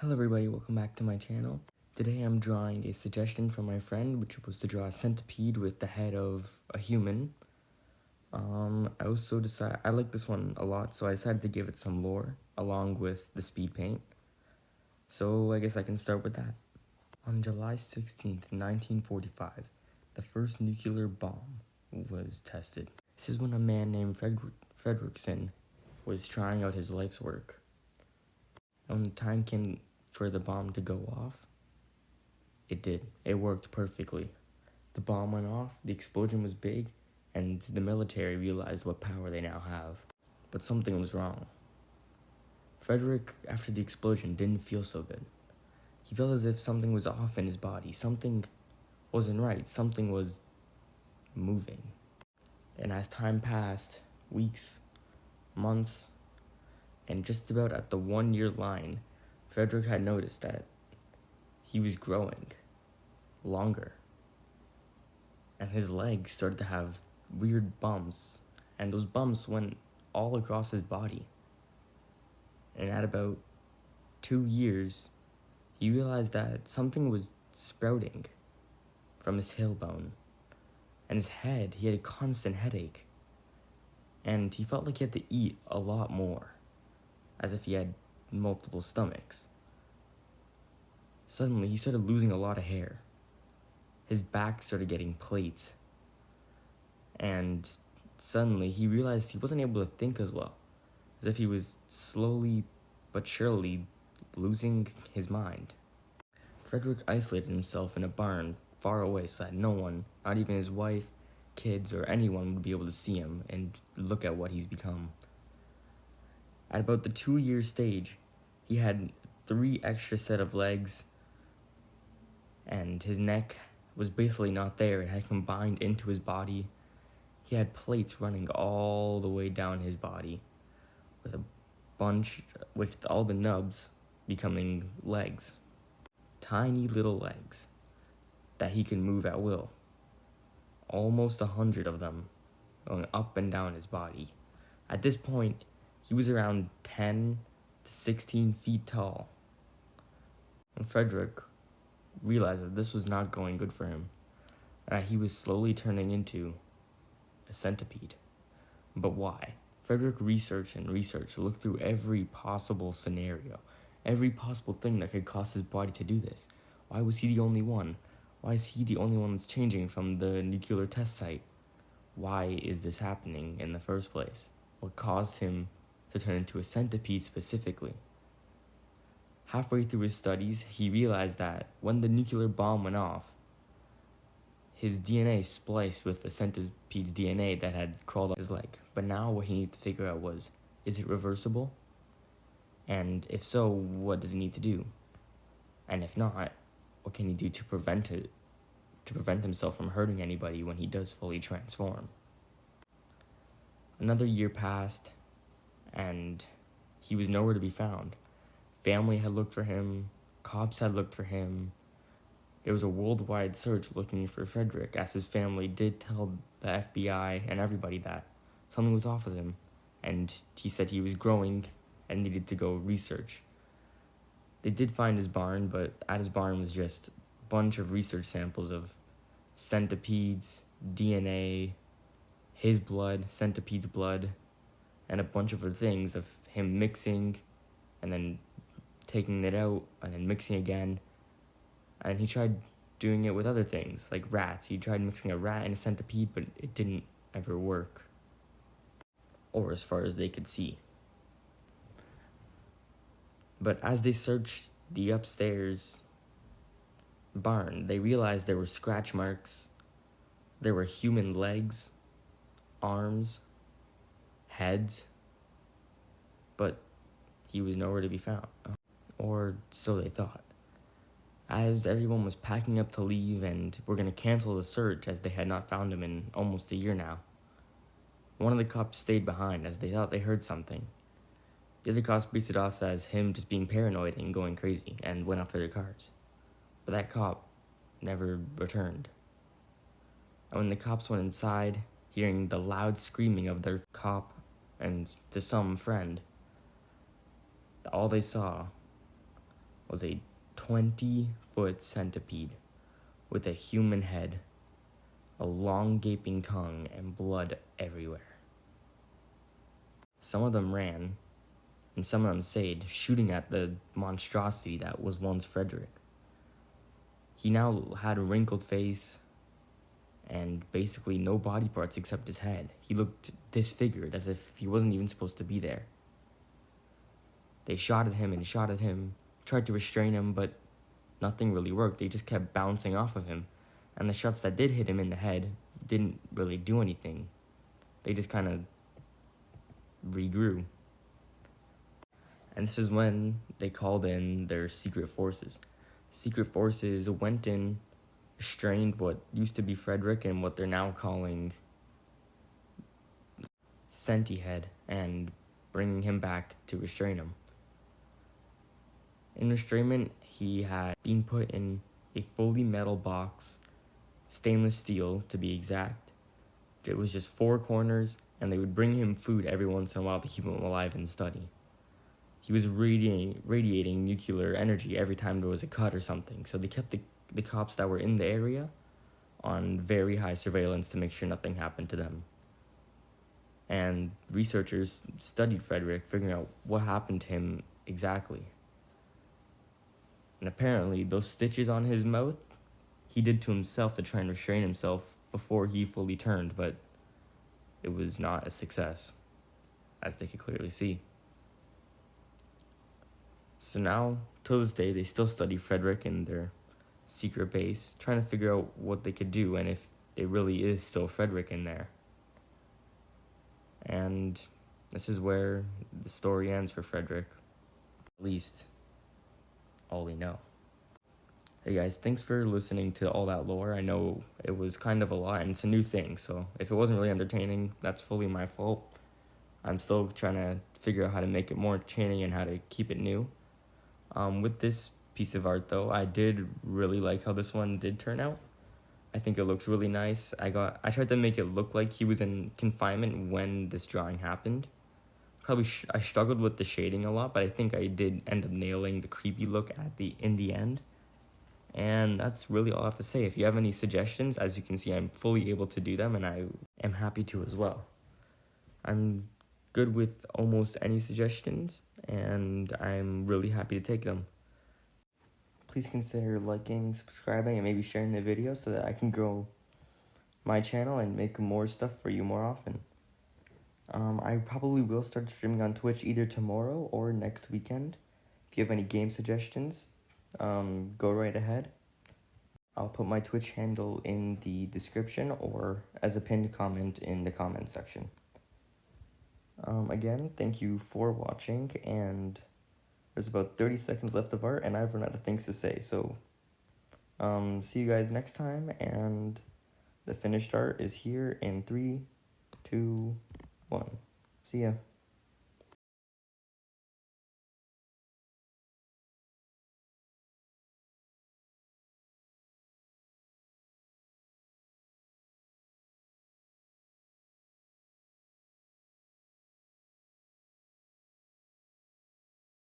Hello everybody, welcome back to my channel. Today I'm drawing a suggestion from my friend, which was to draw a centipede with the head of a human. I like this one a lot, so I decided to give it some lore, along with the speed paint. So I guess I can start with that. On July 16th, 1945, the first nuclear bomb was tested. This is when a man named Fredrickson was trying out his life's work. And when the time came for the bomb to go off, it did. It worked perfectly. The bomb went off, the explosion was big, and the military realized what power they now have. But something was wrong. Frederick, after the explosion, didn't feel so good. He felt as if something was off in his body. Something wasn't right. Something was moving. And as time passed, weeks, months, and just about at the 1-year line, Frederick had noticed that he was growing longer. And his legs started to have weird bumps. And those bumps went all across his body. And at about 2 years, he realized that something was sprouting from his tailbone. And his head, he had a constant headache. And he felt like he had to eat a lot more, as if he had multiple stomachs. Suddenly, he started losing a lot of hair. His back started getting plates. And suddenly, he realized he wasn't able to think as well, as if he was slowly but surely losing his mind. Frederick isolated himself in a barn far away so that no one, not even his wife, kids, or anyone would be able to see him and look at what he's become. At about the 2-year stage, he had 3 extra set of legs, and his neck was basically not there. It had combined into his body. He had plates running all the way down his body, with all the nubs becoming legs. Tiny little legs that he can move at will. Almost 100 of them going up and down his body. At this point, he was around 10 to 16 feet tall. And Frederick realized that this was not going good for him, and that he was slowly turning into a centipede. But why? Frederick researched, looked through every possible scenario, every possible thing that could cause his body to do this. Why was he the only one? Why is he the only one that's changing from the nuclear test site? Why is this happening in the first place? What caused him to turn into a centipede specifically? Halfway through his studies, he realized that when the nuclear bomb went off, his DNA spliced with the centipede's DNA that had crawled up his leg. But now what he needed to figure out was, is it reversible? And if so, what does he need to do? And if not, what can he do to prevent himself from hurting anybody when he does fully transform? Another year passed, and he was nowhere to be found. Family had looked for him, cops had looked for him. There was a worldwide search looking for Frederick, as his family did tell the FBI and everybody that something was off with him, and he said he was growing and needed to go research. They did find his barn, but at his barn was just a bunch of research samples of centipedes, DNA, his blood, centipede's blood, and a bunch of other things of him mixing and then taking it out and then mixing again. And he tried doing it with other things, like rats. He tried mixing a rat and a centipede, but it didn't ever work. Or as far as they could see. But as they searched the upstairs barn, they realized there were scratch marks, there were human legs, arms, heads, but he was nowhere to be found. Or so they thought. As everyone was packing up to leave and were going to cancel the search as they had not found him in almost a year now, one of the cops stayed behind as they thought they heard something. The other cops briefed it off as him just being paranoid and going crazy and went off to their cars. But that cop never returned. And when the cops went inside, hearing the loud screaming of their cop and to some friend, all they saw was a 20-foot centipede with a human head, a long gaping tongue, and blood everywhere. Some of them ran, and some of them stayed, shooting at the monstrosity that was once Frederick. He now had a wrinkled face and basically no body parts except his head. He looked disfigured, as if he wasn't even supposed to be there. They shot at him and shot at him, tried to restrain him, but nothing really worked. They just kept bouncing off of him. And the shots that did hit him in the head didn't really do anything. They just kind of regrew. And this is when they called in their secret forces. Secret forces went in, restrained what used to be Frederick and what they're now calling Centi head, and bringing him back to restrain him. In restrainment, he had been put in a fully metal box, stainless steel to be exact. It was just 4 corners, and they would bring him food every once in a while to keep him alive and study. He was radiating nuclear energy every time there was a cut or something, so they kept the cops that were in the area on very high surveillance to make sure nothing happened to them. And researchers studied Frederick, figuring out what happened to him exactly. And apparently, those stitches on his mouth, he did to himself to try and restrain himself before he fully turned, but it was not a success, as they could clearly see. So now, till this day, they still study Frederick in their secret base, trying to figure out what they could do and if there really is still Frederick in there. And this is where the story ends for Frederick. At least, all we know. Hey guys, thanks for listening to all that lore. I know it was kind of a lot, and it's a new thing, so if it wasn't really entertaining, that's fully my fault. I'm still trying to figure out how to make it more entertaining and how to keep it new. With this piece of art, though, I did really like how this one did turn out. I think it looks really nice. I tried to make it look like he was in confinement when this drawing happened. Probably I struggled with the shading a lot, but I think I did end up nailing the creepy look in the end. And that's really all I have to say. If you have any suggestions, as you can see, I'm fully able to do them, and I am happy to as well. I'm good with almost any suggestions, and I'm really happy to take them. Please consider liking, subscribing, and maybe sharing the video so that I can grow my channel and make more stuff for you more often. I probably will start streaming on Twitch either tomorrow or next weekend. If you have any game suggestions, go right ahead. I'll put my Twitch handle in the description or as a pinned comment in the comment section. Again, thank you for watching, and there's about 30 seconds left of art, and I've run out of things to say, so see you guys next time, and the finished art is here in 3, 2, 1. See ya.